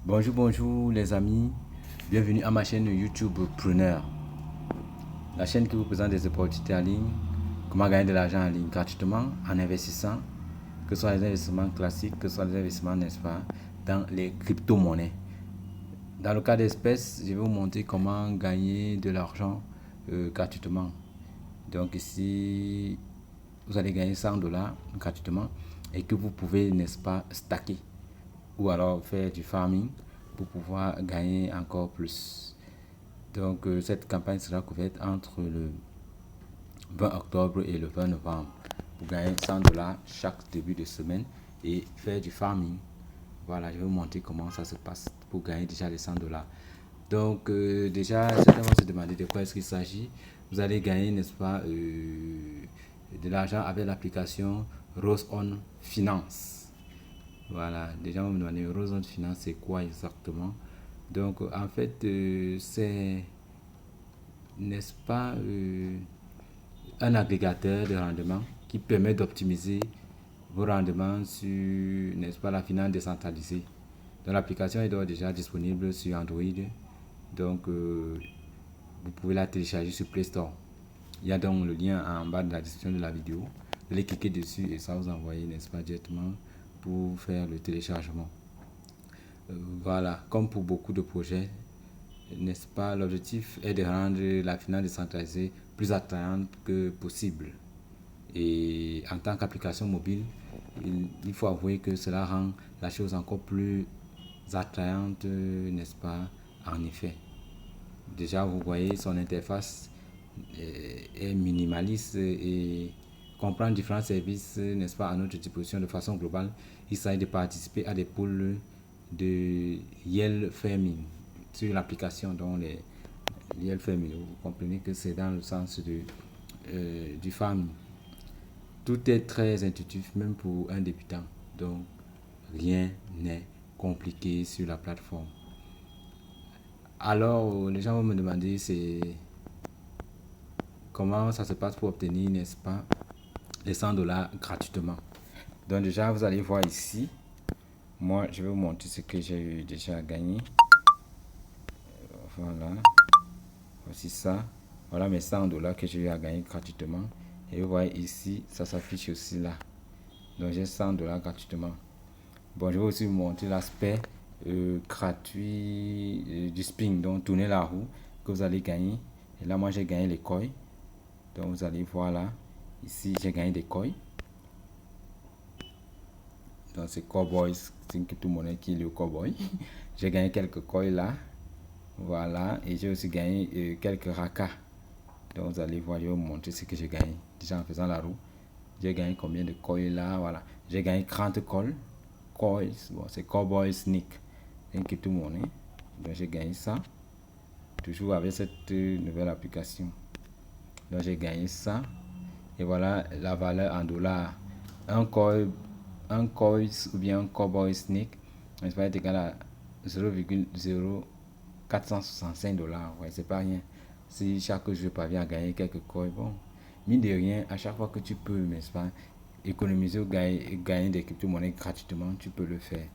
Bonjour les amis, bienvenue à ma chaîne YouTube Preneur, la chaîne qui vous présente des opportunités en ligne, comment gagner de l'argent en ligne gratuitement en investissant, que ce soit les investissements classiques, que ce soit les investissements, n'est-ce pas, dans les crypto-monnaies. Dans le cas d'espèces, je vais vous montrer comment gagner de l'argent gratuitement. Donc ici, vous allez gagner 100 dollars gratuitement et que vous pouvez, n'est-ce pas, stacker ou alors faire du farming pour pouvoir gagner encore plus. Donc cette campagne sera couverte entre le 20 octobre et le 20 novembre pour gagner 100 dollars chaque début de semaine et faire du farming. Voilà, je vais vous montrer comment ça se passe pour gagner déjà les 100 dollars. Donc déjà, certains vont se demander de quoi est-ce qu'il s'agit. Vous allez gagner, n'est-ce pas, de l'argent avec l'application Rose On Finance. Voilà, déjà on me demande Rose On Finance, c'est quoi exactement? Donc en fait, c'est, n'est-ce pas, un agrégateur de rendement qui permet d'optimiser vos rendements sur, n'est-ce pas, la finance décentralisée. Donc l'application est déjà disponible sur Android. Donc vous pouvez la télécharger sur Play Store. Il y a donc le lien en bas de la description de la vidéo. Vous allez cliquer dessus et ça vous envoyer, n'est-ce pas, directement pour faire le téléchargement. Voilà, comme pour beaucoup de projets, n'est-ce pas, l'objectif est de rendre la finance décentralisée plus attrayante que possible. Et en tant qu'application mobile, il faut avouer que cela rend la chose encore plus attrayante, n'est-ce pas, en effet. Déjà, vous voyez, son interface est minimaliste et comprend différents services, n'est-ce pas, à notre disposition de façon globale. Il s'agit de participer à des pools de yield farming sur l'application, dont les yield farming, vous comprenez que c'est dans le sens du farming. Tout est très intuitif, même pour un débutant. Donc, rien n'est compliqué sur la plateforme. Alors, les gens vont me demander, c'est comment ça se passe pour obtenir, n'est-ce pas, les 100 dollars gratuitement. Donc déjà, vous allez voir ici. Moi, je vais vous montrer ce que j'ai déjà gagné. Voilà. Voici ça. Voilà mes 100 dollars que j'ai eu à gagner gratuitement. Et vous voyez ici, ça s'affiche aussi là. Donc j'ai 100 dollars gratuitement. Bon, je vais aussi vous montrer l'aspect gratuit du spin. Donc tournez la roue que vous allez gagner. Et là, moi j'ai gagné les coins. Donc vous allez voir là. Ici, j'ai gagné des coins. Donc c'est Cowboys, c'est que tout le monde qui est le cowboy. J'ai gagné quelques coins là. Voilà. Et j'ai aussi gagné quelques rakas. Donc vous allez voir, je vais vous montrer ce que j'ai gagné. Déjà en faisant la roue. J'ai gagné combien de coins là. Voilà. J'ai gagné 30 coins. Bon, c'est Cowboy Sneak. C'est que tout le monde. Donc j'ai gagné ça. Toujours avec cette nouvelle application. Donc j'ai gagné ça. Et voilà la valeur en dollars. Un coin ou bien un cowboy snake est égal à 0,0465 dollars. Ouais, c'est pas rien. Si chaque jour je parviens à gagner quelques coins, bon, mine de rien, à chaque fois que tu peux, n'est-ce pas, économiser ou gagner des crypto-monnaies gratuitement, tu peux le faire.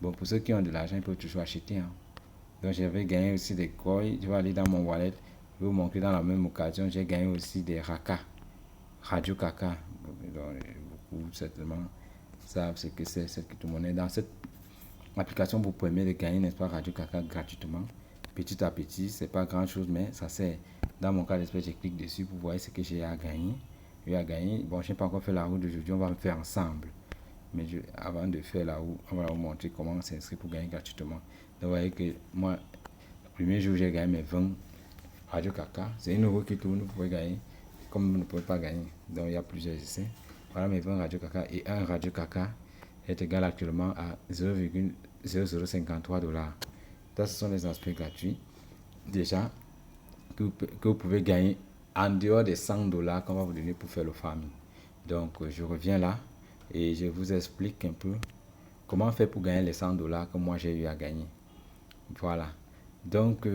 Bon, pour ceux qui ont de l'argent, ils peuvent toujours acheter. Hein. Donc, j'avais gagné aussi des coins. Je vais aller dans mon wallet. Je vais vous montrer dans la même occasion. J'ai gagné aussi des Raka, Radio Kaka. Donc, beaucoup, certainement, savent ce que c'est cette crypto-monnaie. Dans cette application, vous permet de gagner, n'est-ce pas, Radio Kaka gratuitement. Petit à petit, c'est pas grand chose, mais ça c'est. Dans mon cas d'espèce, je clique dessus pour voir ce que j'ai à gagner. J'ai à gagner. Bon, je n'ai pas encore fait la route d'aujourd'hui, on va le faire ensemble. Mais avant de faire la route, on va vous montrer comment on s'inscrit pour gagner gratuitement. Donc, vous voyez que moi, le premier jour, j'ai gagné mes 20 Radio Kaka. C'est une roue qui tourne, vous pouvez gagner. Comme vous ne pouvez pas gagner, donc il y a plusieurs essais. Voilà mes 20 Radio Kaka et un Radio Kaka est égal actuellement à 0,0053 dollars. Ça, ce sont les aspects gratuits déjà que vous pouvez gagner en dehors des 100 dollars qu'on va vous donner pour faire le farming. Donc je reviens là et je vous explique un peu comment faire pour gagner les 100 dollars que moi j'ai eu à gagner. Voilà. Donc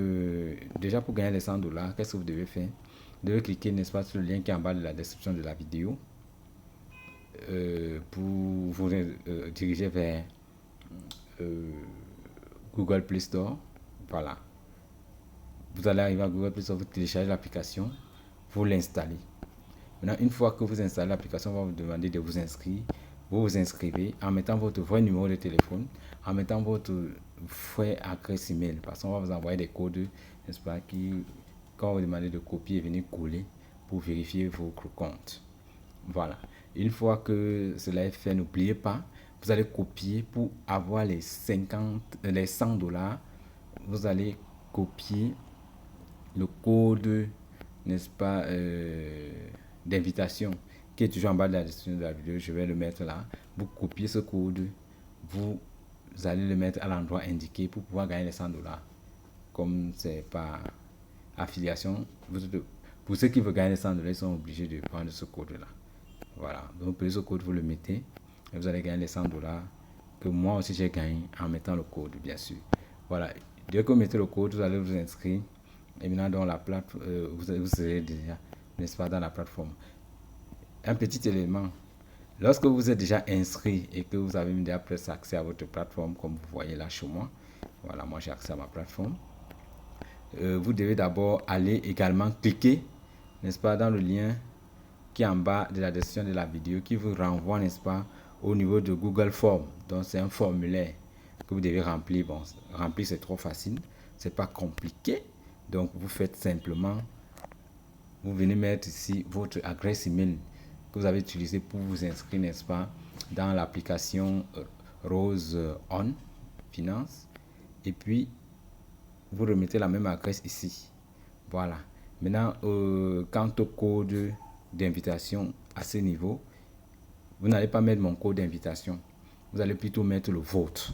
déjà pour gagner les 100 dollars, qu'est-ce que vous devez faire? Vous devez cliquer, n'est-ce pas, sur le lien qui est en bas de la description de la vidéo pour vous diriger vers Google Play Store. Voilà. Vous allez arriver à Google Play Store, vous téléchargez l'application, vous l'installez. Maintenant, une fois que vous installez l'application, on va vous demander de vous inscrire. Vous vous inscrivez en mettant votre vrai numéro de téléphone, en mettant votre vrai adresse email. Parce qu'on va vous envoyer des codes, n'est-ce pas, qui, quand on vous demande de copier, venez coller pour vérifier votre compte. Voilà. Une fois que cela est fait, n'oubliez pas, vous allez copier pour avoir les 100 $. Vous allez copier le code, n'est-ce pas, d'invitation qui est toujours en bas de la description de la vidéo. Je vais le mettre là. Vous copiez ce code, vous allez le mettre à l'endroit indiqué pour pouvoir gagner les 100 $. Comme c'est par affiliation, pour ceux qui veulent gagner les 100 $, ils sont obligés de prendre ce code là. Voilà, donc prenez ce code, vous le mettez et vous allez gagner les 100 $ que moi aussi j'ai gagné en mettant le code, bien sûr. Voilà, dès que vous mettez le code, vous allez vous inscrire et maintenant dans la plateforme, vous serez déjà, n'est-ce pas, dans la plateforme. Un petit élément, lorsque vous êtes déjà inscrit et que vous avez déjà presque accès à votre plateforme, comme vous voyez là chez moi, voilà, moi j'ai accès à ma plateforme. Vous devez d'abord aller également cliquer, n'est-ce pas, dans le lien qui est en bas de la description de la vidéo, qui vous renvoie, n'est-ce pas, au niveau de Google Form. Donc c'est un formulaire que vous devez remplir. Bon, remplir c'est trop facile, c'est pas compliqué. Donc vous faites simplement, vous venez mettre ici votre adresse email que vous avez utilisé pour vous inscrire, n'est-ce pas, dans l'application Rose On Finance. Et puis vous remettez la même adresse ici. Voilà. Maintenant, quant au code d'invitation à ce niveau, vous n'allez pas mettre mon code d'invitation, vous allez plutôt mettre le vôtre.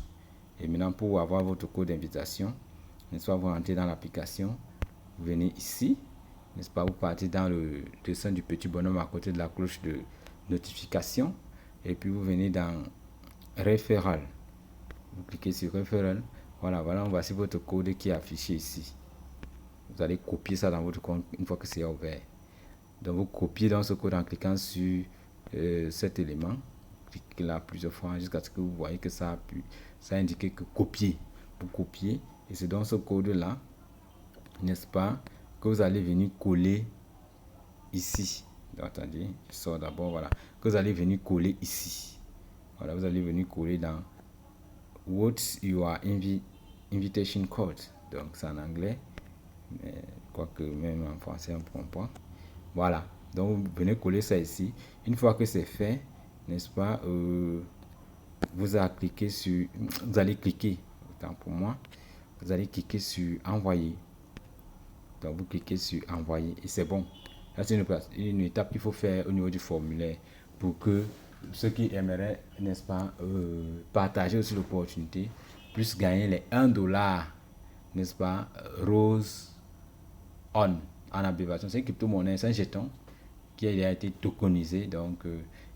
Et maintenant, pour avoir votre code d'invitation, n'est-ce pas, vous rentrez dans l'application, vous venez ici, n'est-ce pas, vous partez dans le dessin du petit bonhomme à côté de la cloche de notification, et puis vous venez dans référal, vous cliquez sur référal. Voilà, voici votre code qui est affiché ici. Vous allez copier ça dans votre compte une fois que c'est ouvert. Donc vous copiez dans ce code en cliquant sur cet élément. Cliquez là plusieurs fois jusqu'à ce que vous voyez que ça a pu, ça a indiqué que copier. Vous copiez et c'est dans ce code là, n'est-ce pas, que vous allez venir coller ici. Donc, attendez, je sors d'abord, voilà, que vous allez venir coller ici. Voilà, vous allez venir coller dans What's your invitation code. Donc c'est en anglais, mais quoique même en français on ne prend pas. Voilà, donc vous venez coller ça ici. Une fois que c'est fait, n'est-ce pas, vous allez cliquer, autant pour moi, vous allez cliquer sur envoyer. Donc vous cliquez sur envoyer et c'est bon. Ça c'est une étape qu'il faut faire au niveau du formulaire pour que ceux qui aimeraient, n'est-ce pas, partager aussi l'opportunité puissent gagner les 1 $, n'est-ce pas, Rose On en abréviation. C'est une crypto-monnaie, c'est un jeton qui a été tokenisé. Donc,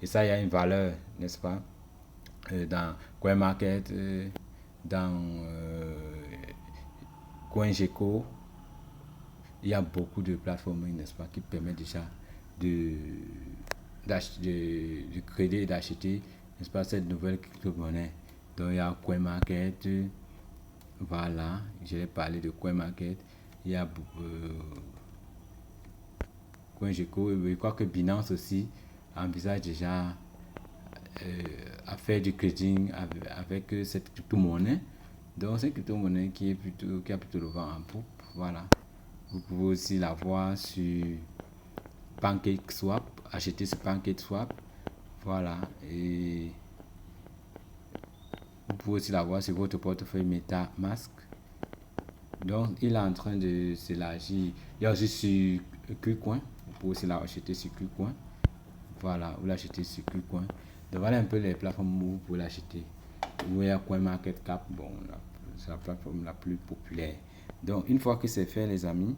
et ça, il y a une valeur, n'est-ce pas, dans CoinMarket, dans CoinGecko. Il y a beaucoup de plateformes, n'est-ce pas, qui permettent déjà de créer et d'acheter, n'est-ce pas, cette nouvelle crypto-monnaie. Donc, il y a CoinMarket. Voilà, je vais parler de CoinMarket. Il y a CoinGecko, je crois que Binance aussi envisage déjà à faire du trading avec cette crypto-monnaie. Donc c'est une crypto-monnaie qui a plutôt le vent en poupe. Voilà. Vous pouvez aussi la voir sur PancakeSwap, acheter sur PancakeSwap. Voilà. Et vous pouvez aussi la voir sur votre portefeuille MetaMask. Donc il est en train de s'élargir. Il y a aussi sur KuCoin. Vous pouvez aussi l'acheter sur KuCoin. Voilà, vous l'achetez sur KuCoin. Donc voilà un peu les plateformes où vous pouvez l'acheter. Vous avez CoinMarketCap, bon, c'est la plateforme la plus populaire. Donc une fois que c'est fait, les amis,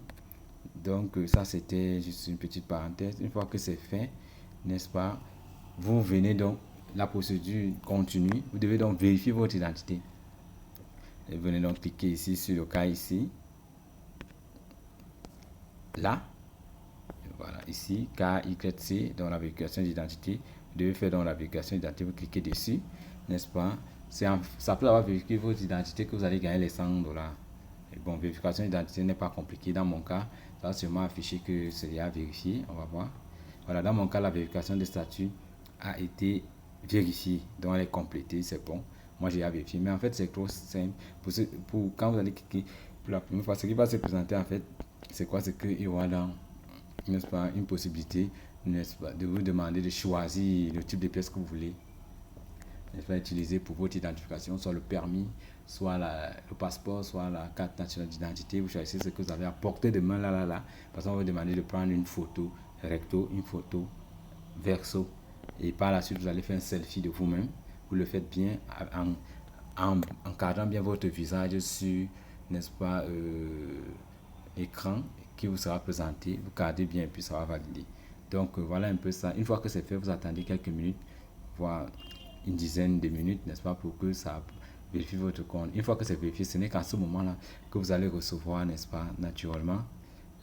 donc ça c'était juste une petite parenthèse. Une fois que c'est fait, n'est-ce pas, vous venez donc, la procédure continue. Vous devez donc vérifier votre identité. Et venez donc cliquer ici sur le cas ici. Là. Voilà, ici, KYC, dans la vérification d'identité. Vous devez faire dans la vérification d'identité, vous cliquez dessus, n'est-ce pas? ça peut avoir vérifié votre identité que vous allez gagner les $100. Et bon, vérification d'identité n'est pas compliqué. Dans mon cas, ça va sûrement afficher que c'est déjà vérifié. On va voir. Voilà, dans mon cas, la vérification de statut a été vérifiée. Donc, elle est complétée, c'est bon. Moi, j'ai vérifié. Mais en fait, c'est trop simple. Quand vous allez cliquer pour la première fois, ce qui va se présenter, en fait, c'est quoi? C'est qu'il y aura dans, n'est-ce pas, une possibilité, n'est-ce pas, de vous demander de choisir le type de pièce que vous voulez, n'est-ce pas, utiliser pour votre identification, soit le permis, soit le passeport, soit la carte nationale d'identité. Vous choisissez ce que vous avez à portée de main, là. Parce qu'on va vous demander de prendre une photo recto, une photo verso. Et par la suite, vous allez faire un selfie de vous-même. Vous le faites bien en encadrant bien votre visage sur, n'est-ce pas, l'écran qui vous sera présenté. Vous gardez bien et puis ça va valider. Donc voilà un peu ça. Une fois que c'est fait, vous attendez quelques minutes, voire une dizaine de minutes, n'est-ce pas, pour que ça vérifie votre compte. Une fois que c'est vérifié, ce n'est qu'à ce moment-là que vous allez recevoir, n'est-ce pas, naturellement,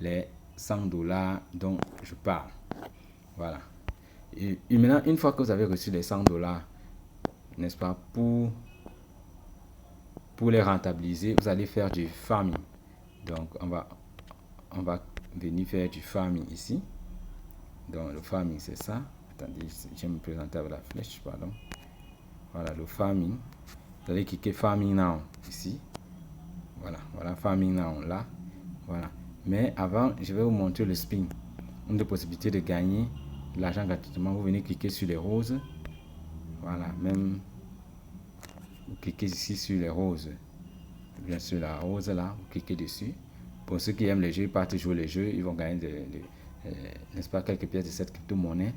les $100 dont je parle. Voilà. Et maintenant, une fois que vous avez reçu les $100, n'est-ce pas, pour les rentabiliser, vous allez faire du farming. Donc, on va venir faire du farming ici. Donc, le farming, c'est ça. Attendez, je vais me présenter avec la flèche, pardon. Voilà, le farming. Vous allez cliquer farming now ici. Voilà, farming now là. Voilà. Mais avant, je vais vous montrer le spin. Une des possibilités de gagner de l'argent gratuitement. Vous venez cliquer sur les roses. Voilà, même vous cliquez ici sur les roses. Bien sûr, la rose là, vous cliquez dessus. Pour ceux qui aiment les jeux, ils partent jouer les jeux, ils vont gagner n'est-ce pas, quelques pièces de cette crypto-monnaie.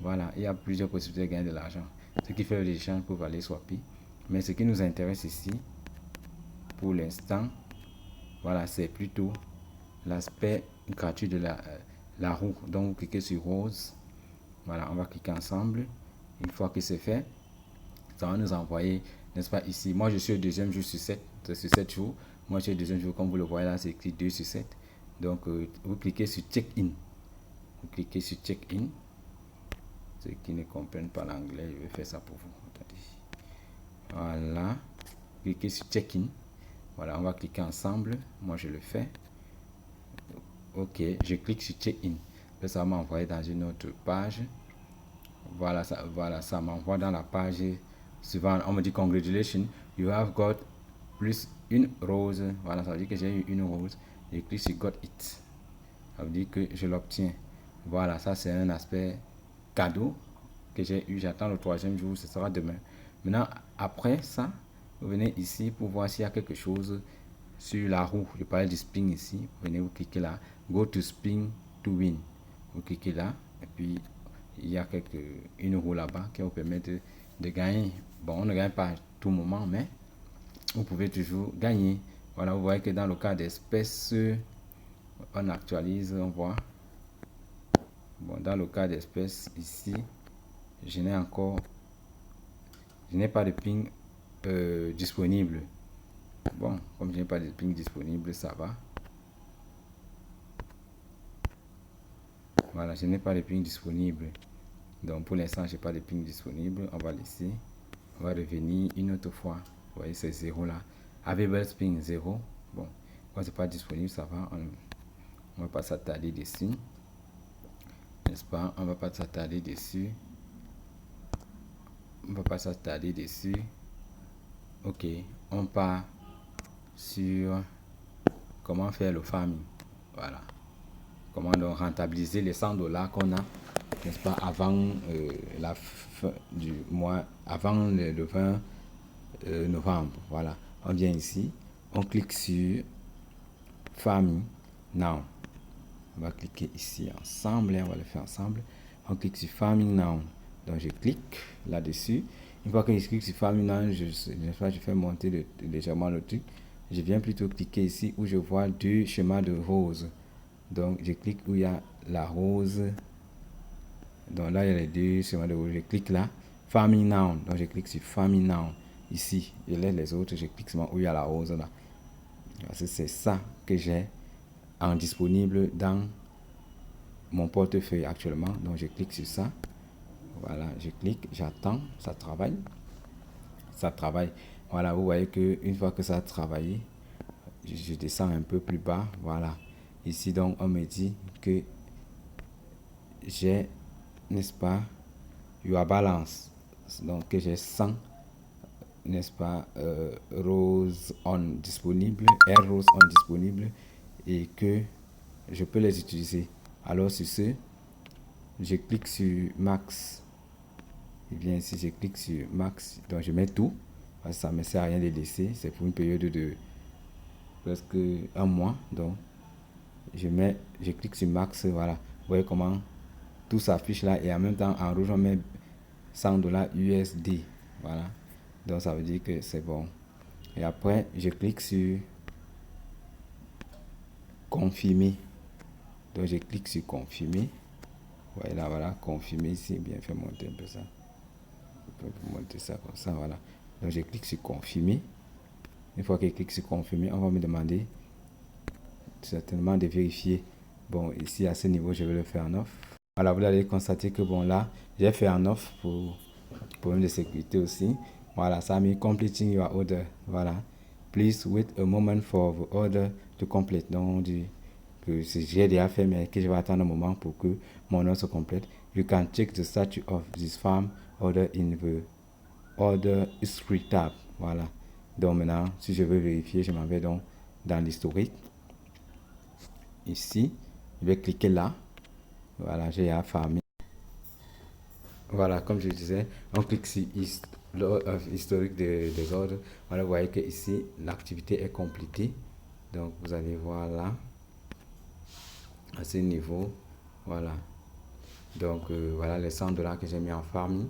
Voilà, il y a plusieurs possibilités de gagner de l'argent. Ceux qui font des échanges peuvent aller swapper. Mais ce qui nous intéresse ici, pour l'instant, voilà, c'est plutôt l'aspect gratuit de la roue. Donc, vous cliquez sur rose. Voilà, on va cliquer ensemble. Une fois que c'est fait, ça va nous envoyer, n'est-ce pas, ici. Moi, je suis au deuxième jour sur 7 jours. Moi, je suis au deuxième jour, comme vous le voyez là, c'est écrit 2 sur 7. Donc, vous cliquez sur check-in. Vous cliquez sur check-in. Ceux qui ne comprennent pas l'anglais, je vais faire ça pour vous. Attendez. Voilà. Cliquez sur check-in. Voilà, on va cliquer ensemble. Moi, je le fais. Ok, je clique sur check-in. Ça va m'envoyer dans une autre page. Voilà, ça m'envoie dans la page suivante. On me dit congratulations, you have got plus une rose. Voilà, ça veut dire que j'ai eu une rose. Je clique sur got it. Ça veut dire que je l'obtiens. Voilà, ça c'est un aspect cadeau que j'ai eu. J'attends le 3e jour, ce sera demain. Maintenant, après ça, vous venez ici pour voir s'il y a quelque chose sur la roue. Je parlais du spin ici. Vous venez, vous cliquez là. Go to spin to win. Vous cliquez là. Et puis, il y a une roue là-bas qui vous permet de gagner. Bon, on ne gagne pas à tout moment, mais vous pouvez toujours gagner. Voilà, vous voyez que dans le cas d'espèces, on actualise, on voit. Bon, dans le cas d'espèces, ici, je n'ai pas de ping disponible. Bon, comme je n'ai pas de ping disponible, ça va. Voilà, je n'ai pas de ping disponible. Donc, pour l'instant, je n'ai pas de ping disponible. On va laisser. On va revenir une autre fois. Vous voyez, c'est 0 là. Available ping 0. Bon, quand c'est pas disponible, ça va. On va pas s'attarder dessus. N'est-ce pas? On va pas s'attarder dessus. On va pas s'attarder dessus. Ok, on part sur comment faire le farming. Voilà. Comment donc rentabiliser les $100 qu'on a, n'est-ce pas, avant la fin du mois, avant le 20 novembre. Voilà. On vient ici, on clique sur Farming Now. On va cliquer ici ensemble, on va le faire ensemble. On clique sur Farming Now. Donc je clique là-dessus. Une fois que je clique sur Farming Now, je fais monter légèrement le truc. Je viens plutôt cliquer ici où je vois 2 schémas de rose. Donc je clique où il y a la rose. Donc là il y a les 2 schémas de rose. Je clique là. Farming Now. Donc je clique sur Farming Now. Ici, je laisse les autres. Je clique seulement où il y a la rose là. C'est ça que j'ai en disponible dans mon portefeuille actuellement. Donc je clique sur ça. Voilà, je clique, j'attends, ça travaille. ça travaille. Voilà, vous voyez qu'une fois que ça a travaillé, je descends un peu plus bas. Voilà. Ici, donc, on me dit que j'ai, n'est-ce pas, your balance. Donc, que j'ai 100, n'est-ce pas, rose on disponible, air rose on disponible, et que je peux les utiliser. Alors, sur ce, je clique sur max. Et bien ici, je clique sur max. Donc, je mets tout. Parce que ça ne me sert à rien de laisser. C'est pour une période de presque un mois. Donc, je clique sur max. Voilà. Vous voyez comment tout s'affiche là. Et en même temps, en rouge, on met 100 dollars USD. Voilà. Donc, ça veut dire que c'est bon. Et après, je clique sur confirmer. Donc, je clique sur confirmer. Voilà, voilà, confirmer ici. Bien fait monter un peu ça. Je peux monter ça comme ça, voilà. Donc, je clique sur confirmer. Une fois que je clique sur confirmer, on va me demander certainement de vérifier. Bon, ici, à ce niveau, je vais le faire en off. Voilà, vous allez constater que, bon, là, j'ai fait en off pour problème de sécurité aussi. Voilà, ça a mis completing your order. Voilà. Please wait a moment for the order to complete. Donc, on dit que j'ai déjà fait, mais que je vais attendre un moment pour que mon ordre se complète. You can check the status of this farm order in the order history tab. Voilà. Donc maintenant, si je veux vérifier, je m'en vais donc dans l'historique. Ici, je vais cliquer là. Voilà, j'ai à farmer. Voilà, comme je disais, on clique sur historique des ordres. Voilà, vous voyez que ici, l'activité est complétée. Donc, vous allez voir là, à ce niveau. Voilà. Donc, voilà les 100 dollars que j'ai mis en farming.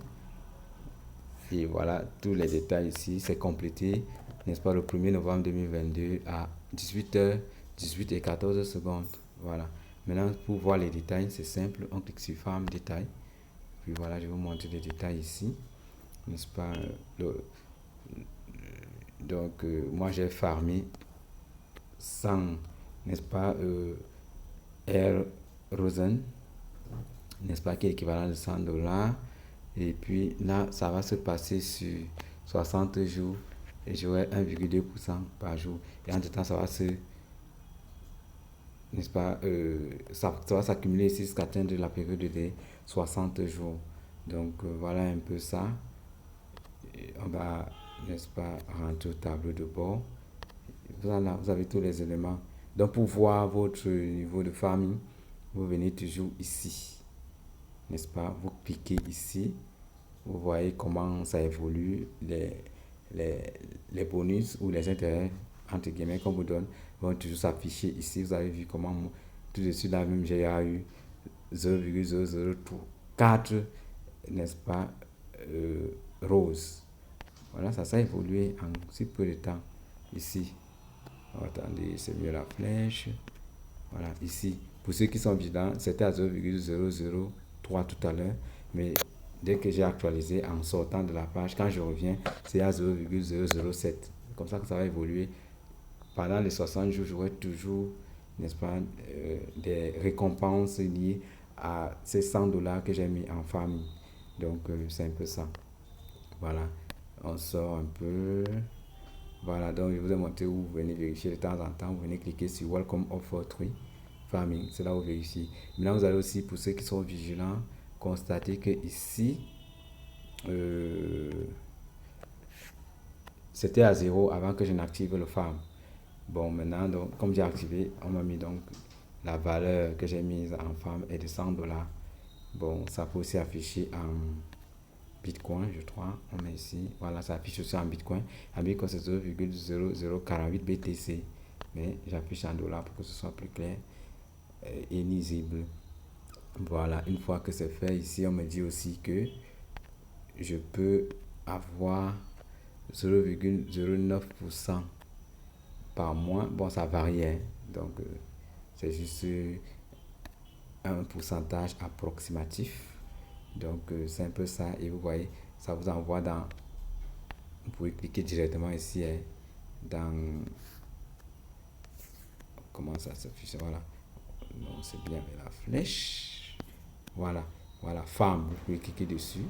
Et voilà, tous les détails ici, c'est complété, n'est-ce pas, le 1er novembre 2022 à 18h18 et 14 secondes. Voilà. Maintenant, pour voir les détails, c'est simple. On clique sur Farm Détails. Puis voilà, je vais vous montrer les détails ici. N'est-ce pas? Donc, moi, j'ai farmé 100, n'est-ce pas, Air Rosen, n'est-ce pas, qui est équivalent de 100 dollars. Et puis là, ça va se passer sur 60 jours et j'aurai 1,2% par jour. Et entre temps, ça va se, n'est-ce pas, ça va s'accumuler ici jusqu'à atteindre la période des 60 jours. Donc voilà un peu ça. Et on va, n'est-ce pas, rentrer au tableau de bord. Voilà, vous avez tous les éléments. Donc pour voir votre niveau de farming, vous venez toujours ici, n'est-ce pas? Vous cliquez ici. Vous voyez comment ça évolue, les bonus ou les intérêts, entre guillemets, qu'on vous donne, vont toujours s'afficher ici. Vous avez vu comment, tout de suite, là même, j'ai eu 0,004, n'est-ce pas, rose. Voilà, ça a évolué en si peu de temps. Ici, attendez, c'est mieux la flèche. Voilà, ici. Pour ceux qui sont vigilants, c'était à 0,003 tout à l'heure, mais dès que j'ai actualisé en sortant de la page, quand je reviens, c'est à 0,007. Comme ça que ça va évoluer. Pendant les 60 jours, j'aurai toujours, n'est-ce pas, des récompenses liées à ces 100 dollars que j'ai mis en famille. Donc, c'est un peu ça. Voilà, on sort un peu. Voilà, donc je vous ai montré où vous venez vérifier de temps en temps. Vous venez cliquer sur Welcome Offer 3 Farming. C'est là où vous vérifiez. Maintenant, vous allez aussi, pour ceux qui sont vigilants, constater que ici, c'était à 0 avant que je n'active le farm. Bon, maintenant, donc, comme j'ai activé, on m'a mis donc la valeur que j'ai mise en farm est de 100 dollars. Bon, ça peut aussi afficher en Bitcoin, je crois. On met ici. Voilà, ça affiche aussi en Bitcoin. En Bitcoin, c'est 0,0048 BTC. Mais j'affiche en dollars pour que ce soit plus clair et lisible. Voilà, une fois que c'est fait, ici, on me dit aussi que je peux avoir 0,09% par mois. Bon, ça varie, hein. Donc, c'est juste un pourcentage approximatif. Donc, c'est un peu ça. Et vous voyez, ça vous envoie dans... Vous pouvez cliquer directement ici, hein, dans... Comment ça s'affiche? Voilà. Non, c'est bien avec la flèche. Voilà. Voilà, farm. Vous pouvez cliquer dessus.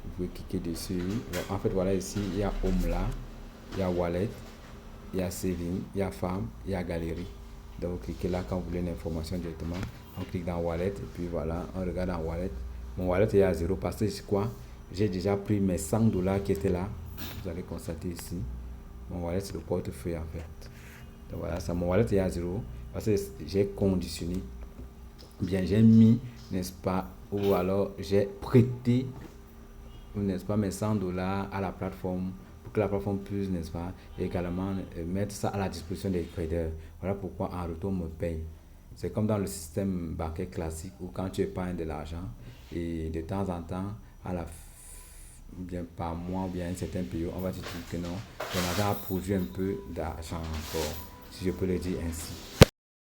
Vous pouvez cliquer dessus. En fait, voilà, ici, il y a Home là, il y a Wallet, il y a Saving, il y a Farm, il y a Galerie. Donc, vous cliquez là quand vous voulez une information directement. On clique dans Wallet et puis voilà, on regarde dans Wallet. Mon wallet est à 0 parce que c'est quoi? J'ai déjà pris mes $100 qui étaient là. Vous allez constater ici. Mon wallet, c'est le portefeuille en fait. Donc voilà, ça, mon wallet est à 0 parce que j'ai conditionné. Bien, j'ai mis, n'est-ce pas, ou alors j'ai prêté, n'est-ce pas, mes $100 à la plateforme pour que la plateforme puisse, n'est-ce pas, également mettre ça à la disposition des traders. Voilà pourquoi en retour on me paye. C'est comme dans le système bancaire classique où quand tu épargnes de l'argent et de temps en temps, à la bien par mois ou bien un certain période, on va te dire que non, ton argent a produit un peu d'argent encore, si je peux le dire ainsi.